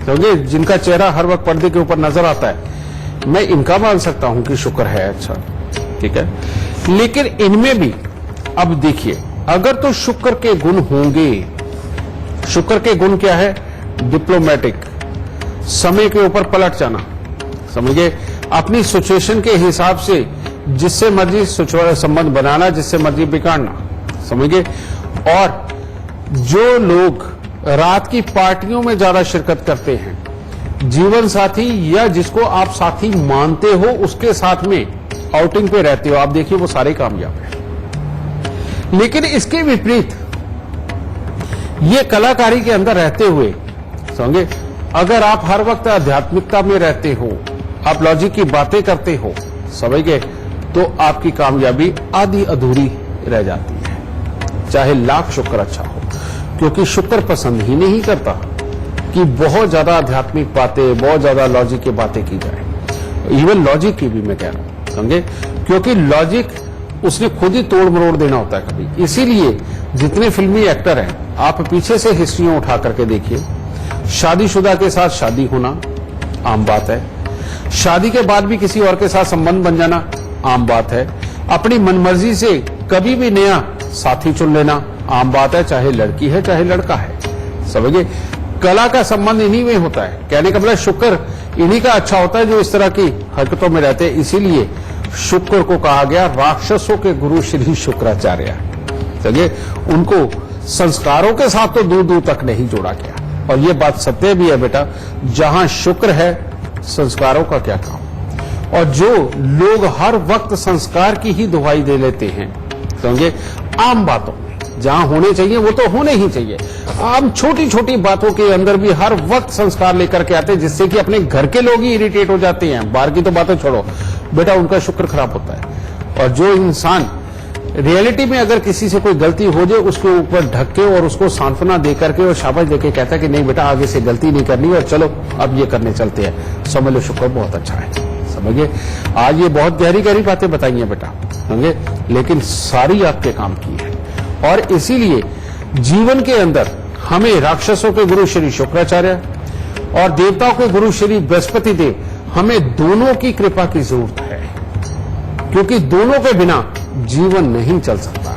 समझे, जिनका चेहरा हर वक्त पर्दे के ऊपर नजर आता है, मैं इनका मान सकता हूं कि शुक्र है अच्छा, ठीक है। लेकिन इनमें भी अब देखिए, अगर तो शुक्र के गुण होंगे, शुक्र के गुण क्या है? डिप्लोमेटिक, समय के ऊपर पलट जाना, समझिए, अपनी सिचुएशन के हिसाब से जिससे मर्जी संबंध बनाना, जिससे मर्जी बिगाड़ना, समझिए। और जो लोग रात की पार्टियों में ज्यादा शिरकत करते हैं, जीवन साथी या जिसको आप साथी मानते हो उसके साथ में आउटिंग पे रहते हो, आप देखिए वो सारे कामयाब हैं। लेकिन इसके विपरीत ये कलाकारी के अंदर रहते हुए, समझे, अगर आप हर वक्त आध्यात्मिकता में रहते हो, आप लॉजिक की बातें करते हो, समझ गए, तो आपकी कामयाबी आधी अधूरी रह जाती है, चाहे लाख शुक्र अच्छा हो, क्योंकि शुक्र पसंद ही नहीं करता कि बहुत ज्यादा आध्यात्मिक बातें, बहुत ज्यादा लॉजिक की बातें की जाए। इवन लॉजिक की भी मैं कह रहा हूं, समझे, क्योंकि लॉजिक उसने खुद ही तोड़ मरोड़ देना होता है कभी। इसीलिए जितने फिल्मी एक्टर हैं, आप पीछे से हिस्ट्रियां उठा करके देखिए, शादीशुदा के साथ शादी होना आम बात है, शादी के बाद भी किसी और के साथ संबंध बन जाना आम बात है, अपनी मनमर्जी से कभी भी नया साथी चुन लेना आम बात है, चाहे लड़की है चाहे लड़का है, समझिए। कला का संबंध इन्हीं में होता है, कहने का मतलब शुक्र इन्हीं का अच्छा होता है जो इस तरह की हरकतों में रहते हैं। इसीलिए शुक्र को कहा गया राक्षसों के गुरु श्री शुक्राचार्य, समझिए। उनको संस्कारों के साथ तो दूर दूर तक नहीं जोड़ा गया, और ये बात सत्य भी है बेटा, जहां शुक्र है संस्कारों का क्या काम। और जो लोग हर वक्त संस्कार की ही दुहाई दे लेते हैं, समझे, आम बातों में जहां होने चाहिए वो तो होने ही चाहिए, आम छोटी छोटी बातों के अंदर भी हर वक्त संस्कार लेकर के आते हैं, जिससे कि अपने घर के लोग ही इरिटेट हो जाते हैं, बाहर की तो बातें छोड़ो बेटा, उनका शुक्र खराब होता है। और जो इंसान रियलिटी में अगर किसी से कोई गलती हो जाए, उसके ऊपर ढक के और उसको सांत्वना देकर के और शाबाश देके कहता है कि नहीं बेटा आगे से गलती नहीं करनी, और चलो अब ये करने चलते हैं, समझ लो शुक्र बहुत अच्छा है, समझिए। आज ये बहुत गहरी गहरी बातें बताई हैं बेटा, समझे, लेकिन सारी आपके काम की है। और इसीलिए जीवन के अंदर हमें राक्षसों के गुरु श्री शुक्राचार्य और देवताओं के गुरु श्री बृहस्पति देव, हमें दोनों की कृपा की जरूरत है, क्योंकि दोनों के बिना जीवन नहीं चल सकता।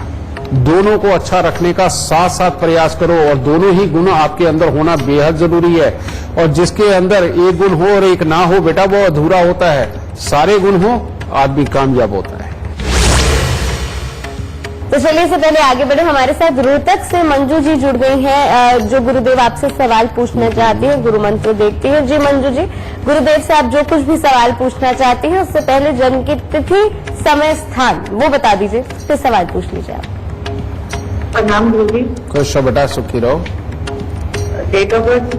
दोनों को अच्छा रखने का साथ साथ प्रयास करो, और दोनों ही गुण आपके अंदर होना बेहद जरूरी है। और जिसके अंदर एक गुण हो और एक ना हो बेटा, वो अधूरा होता है। सारे गुण हो, आदमी कामयाब होता है। तो चलिए से पहले आगे बढ़े, हमारे साथ रोहतक से मंजू जी जुड़ गई हैं, जो गुरुदेव आपसे सवाल पूछना चाहती हैं, गुरु मंत्र देखती है। जी मंजू जी, गुरुदेव से आप जो कुछ भी सवाल पूछना चाहती हैं, उससे पहले जन्म की तिथि, समय, स्थान वो बता दीजिए, फिर सवाल पूछ लीजिए आप। प्रणाम गुरु जी। खुश रहो बेटा, सुखी रहो। Date of birth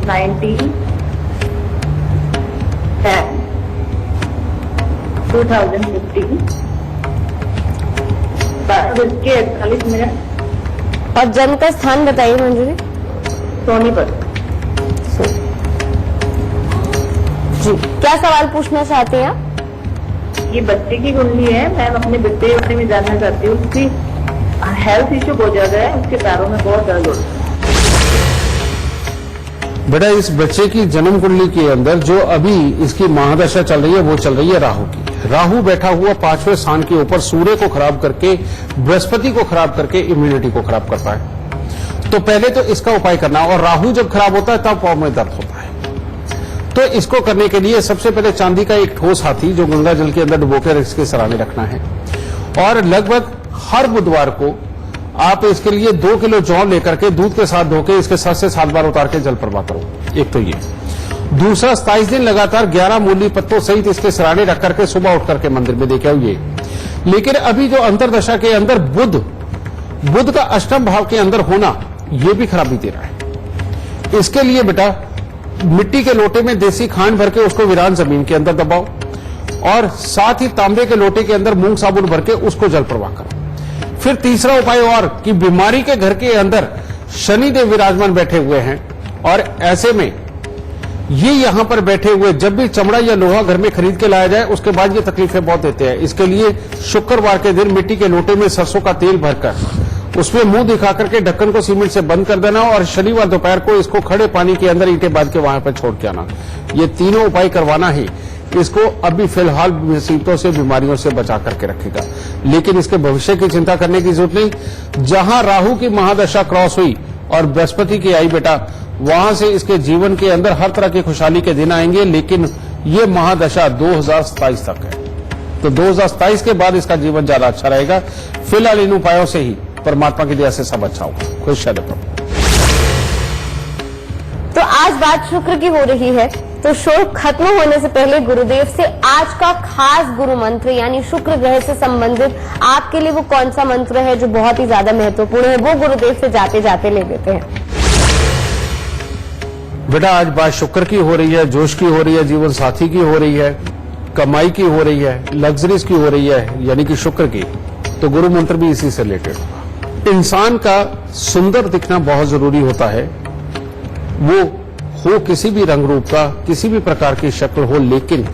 19 2015, 12:48। और जन्म का स्थान बताइए मंजू जी। सोनीपत। जी, क्या सवाल पूछना चाहते हैं आप? ये बच्चे की कुंडली है, मैं अपने बच्चे के बारे में जानना चाहती हूँ। उसकी हेल्थ इश्यू बहुत ज्यादा है, उसके पैरों में बहुत दर्द होता है। बेटा इस बच्चे की जन्म कुंडली के अंदर जो अभी इसकी महादशा चल रही है, वो चल रही है राहु की। राहु बैठा हुआ 5वें स्थान के ऊपर सूर्य को खराब करके, बृहस्पति को खराब करके इम्यूनिटी को खराब करता है। तो पहले तो इसका उपाय करना, और राहु जब खराब होता है तब पांव में दर्द होता है। तो इसको करने के लिए सबसे पहले चांदी का एक ठोस हाथी जो गंगा जल के अंदर डुबोकर इसके सराहने रखना है, और लगभग हर बुधवार को आप इसके लिए 2 किलो जौ लेकर के दूध के साथ धोके इसके 7 से 7 बार उतार के जल प्रवाह करो। एक तो ये। दूसरा, 27 दिन लगातार 11 मूली पत्तों सहित इसके सराहने रख करके सुबह उठ करके मंदिर में देखे ये। लेकिन अभी जो अंतरदशा के अंदर बुध का अष्टम भाव के अंदर होना, ये भी खराबी दे रहा है। इसके लिए बेटा मिट्टी के लोटे में देसी खांड भर के उसको वीरान जमीन के अंदर दबाओ, और साथ ही तांबे के लोटे के अंदर मूंग साबुन भर के उसको जल प्रवाह करो। फिर तीसरा उपाय और कि बीमारी के घर के अंदर शनिदेव विराजमान बैठे हुए हैं, और ऐसे में ये यहां पर बैठे हुए जब भी चमड़ा या लोहा घर में खरीद के लाया जाए, उसके बाद ये तकलीफें बहुत देते हैं। इसके लिए शुक्रवार के दिन मिट्टी के लोटे में सरसों का तेल भरकर उसमें मुंह दिखा करके ढक्कन को सीमेंट से बंद कर देना और शनिवार दोपहर को इसको खड़े पानी के अंदर ईंटें बांध के वहां पर छोड़ के आना। ये तीनों उपाय करवाना ही इसको अभी फिलहाल मुसीबतों से, बीमारियों से बचा करके रखेगा। लेकिन इसके भविष्य की चिंता करने की जरूरत नहीं। जहां राहु की महादशा क्रॉस हुई और बृहस्पति की आई बेटा, वहां से इसके जीवन के अंदर हर तरह की खुशहाली के दिन आएंगे। लेकिन ये महादशा 2027 तक है, तो 2027 के बाद इसका जीवन ज्यादा अच्छा रहेगा। फिलहाल इन उपायों से ही परमात्मा की दया से सब अच्छा होगा। खुश रहो। तो आज बात शुक्र की हो रही है, तो शो खत्म होने से पहले गुरुदेव से आज का खास गुरु मंत्र यानी शुक्र ग्रह से संबंधित आपके लिए वो कौन सा मंत्र है जो बहुत ही ज्यादा महत्वपूर्ण है, वो गुरुदेव से जाते जाते ले लेते हैं। बेटा आज बात शुक्र की हो रही है, जोश की हो रही है, जीवन साथी की हो रही है, कमाई की हो रही है, लग्जरीज की हो रही है, यानी कि शुक्र की। तो गुरु मंत्र भी इसी से रिलेटेड होगा। इंसान का सुंदर दिखना बहुत जरूरी होता है, वो हो किसी भी रंग रूप का, किसी भी प्रकार की शक्ल हो, लेकिन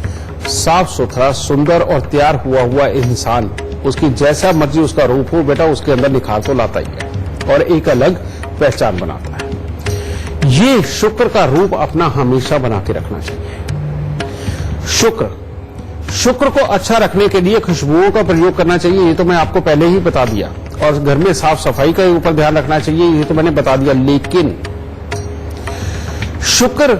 साफ सुथरा, सुंदर और तैयार हुआ इंसान, उसकी जैसा मर्जी उसका रूप हो बेटा, उसके अंदर निखार तो लाता ही है और एक अलग पहचान बनाता है। ये शुक्र का रूप अपना हमेशा बना के रखना चाहिए। शुक्र को अच्छा रखने के लिए खुशबुओं का प्रयोग करना चाहिए, ये तो मैं आपको पहले ही बता दिया। और घर में साफ सफाई का ऊपर ध्यान रखना चाहिए, ये तो मैंने बता दिया। लेकिन शुक्र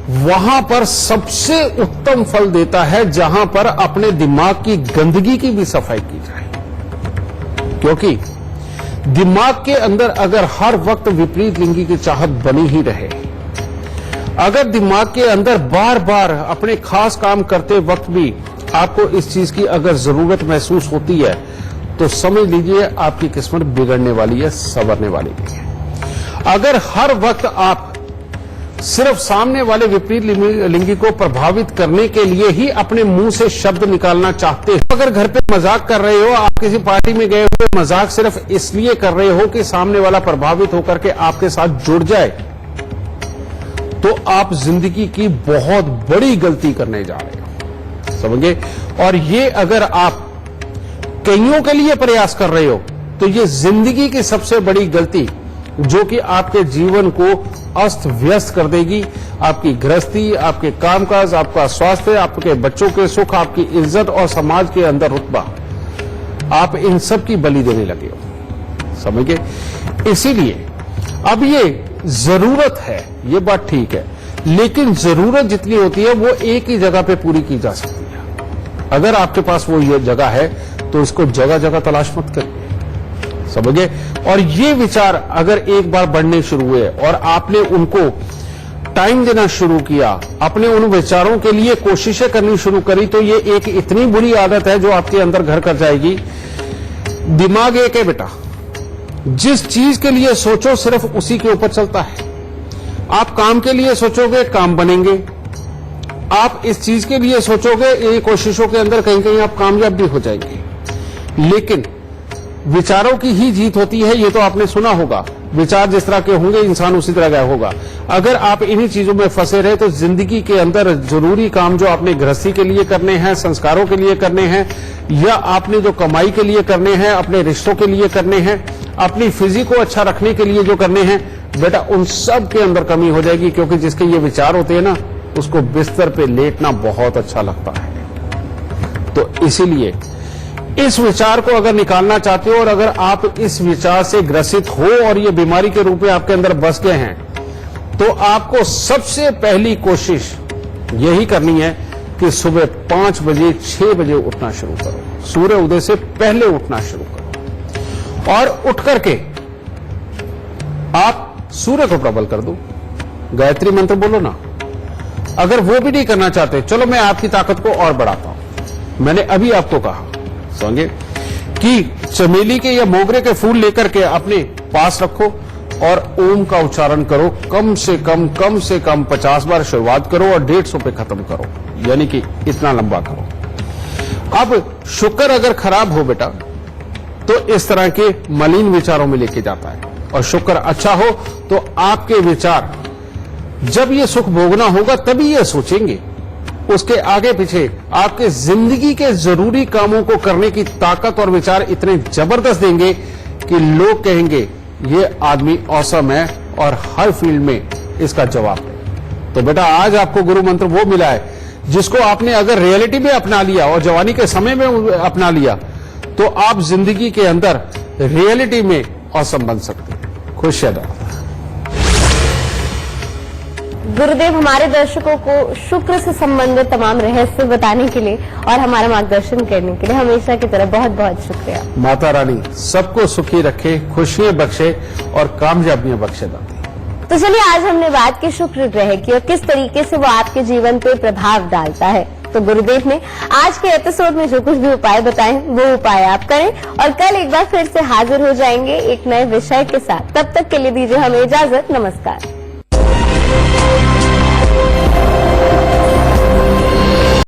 वहां पर सबसे उत्तम फल देता है जहां पर अपने दिमाग की गंदगी की भी सफाई की जाए। क्योंकि दिमाग के अंदर अगर हर वक्त विपरीत लिंगी की चाहत बनी ही रहे, अगर दिमाग के अंदर बार बार अपने खास काम करते वक्त भी आपको इस चीज की अगर जरूरत महसूस होती है, तो समझ लीजिए आपकी किस्मत बिगड़ने वाली है, संवरने वाली नहीं है। अगर हर वक्त आप सिर्फ सामने वाले विपरीत लिंगी को प्रभावित करने के लिए ही अपने मुंह से शब्द निकालना चाहते हो, अगर घर पे मजाक कर रहे हो, आप किसी पार्टी में गए हुए मजाक सिर्फ इसलिए कर रहे हो कि सामने वाला प्रभावित होकर के आपके साथ जुड़ जाए, तो आप जिंदगी की बहुत बड़ी गलती करने जा रहे हो, समझे। और ये अगर आप कईयों के लिए प्रयास कर रहे हो, तो ये जिंदगी की सबसे बड़ी गलती जो कि आपके जीवन को अस्त व्यस्त कर देगी। आपकी गृहस्थी, आपके कामकाज, आपका स्वास्थ्य, आपके बच्चों के सुख, आपकी इज्जत और समाज के अंदर रुतबा, आप इन सब की बलि देने लगे हो, समझ गए। इसीलिए अब ये जरूरत है, ये बात ठीक है, लेकिन जरूरत जितनी होती है वो एक ही जगह पे पूरी की जा सकती है। अगर आपके पास वो ये जगह है तो इसको जगह जगह तलाश मत करिए, समझे। और ये विचार अगर एक बार बढ़ने शुरू हुए और आपने उनको टाइम देना शुरू किया, अपने उन विचारों के लिए कोशिशें करनी शुरू करी, तो ये एक इतनी बुरी आदत है जो आपके अंदर घर कर जाएगी। दिमाग एक है बेटा, जिस चीज के लिए सोचो सिर्फ उसी के ऊपर चलता है। आप काम के लिए सोचोगे, काम बनेंगे। आप इस चीज के लिए सोचोगे, ये कोशिशों के अंदर कहीं कहीं आप कामयाब भी हो जाएंगे। लेकिन विचारों की ही जीत होती है, ये तो आपने सुना होगा। विचार जिस तरह के होंगे, इंसान उसी तरह का होगा। अगर आप इन्हीं चीजों में फंसे रहे, तो जिंदगी के अंदर जरूरी काम जो आपने गृहस्थी के लिए करने हैं, संस्कारों के लिए करने हैं, या आपने जो कमाई के लिए करने हैं, अपने रिश्तों के लिए करने हैं, अपनी फिजिक को अच्छा रखने के लिए जो करने हैं, बेटा उन सब के अंदर कमी हो जाएगी। क्योंकि जिसके ये विचार होते हैं ना, उसको बिस्तर पे लेटना बहुत अच्छा लगता है। तो इसीलिए इस विचार को अगर निकालना चाहते हो, और अगर आप इस विचार से ग्रसित हो और ये बीमारी के रूप में आपके अंदर बस गए हैं, तो आपको सबसे पहली कोशिश यही करनी है कि सुबह 5 बजे 6 बजे उठना शुरू करो। सूर्य उदय से पहले उठना शुरू करो और उठ करके आप सूर्य को प्रबल कर दो, गायत्री मंत्र बोलो ना। अगर वो भी नहीं करना चाहते, चलो मैं आपकी ताकत को और बढ़ाता हूं। मैंने अभी आपको कहा समझे कि चमेली के या मोगरे के फूल लेकर के अपने पास रखो और ओम का उच्चारण करो। कम से कम 50 बार शुरुआत करो और 150 पे खत्म करो, यानी कि इतना लंबा करो। अब शुक्र अगर खराब हो बेटा, तो इस तरह के मलिन विचारों में लेके जाता है। और शुक्र अच्छा हो तो आपके विचार, जब ये सुख भोगना होगा तभी ये सोचेंगे, उसके आगे पीछे आपके जिंदगी के जरूरी कामों को करने की ताकत और विचार इतने जबरदस्त देंगे कि लोग कहेंगे ये आदमी औसम है और हर फील्ड में इसका जवाब है। तो बेटा आज आपको गुरु मंत्र वो मिला है जिसको आपने अगर रियलिटी में अपना लिया और जवानी के समय में अपना लिया तो आप जिंदगी के अंदर रियलिटी में औसम बन सकते हैं। खुश रहना। गुरुदेव हमारे दर्शकों को शुक्र से संबंधित तमाम रहस्य बताने के लिए और हमारा मार्गदर्शन करने के लिए हमेशा की तरह बहुत बहुत शुक्रिया। माता रानी सबको सुखी रखे, खुशियां बख्शे और कामयाबियां बख्शे दाती। तो चलिए आज हमने बात की शुक्र ग्रह की और किस तरीके से वो आपके जीवन पे प्रभाव डालता है। तो गुरुदेव ने आज के एपिसोड में जो कुछ भी उपाय बताए वो उपाय आप करें और कल एक बार फिर से हाजिर हो जाएंगे एक नए विषय के साथ। तब तक के लिए दीजिए हमें इजाजत। नमस्कार।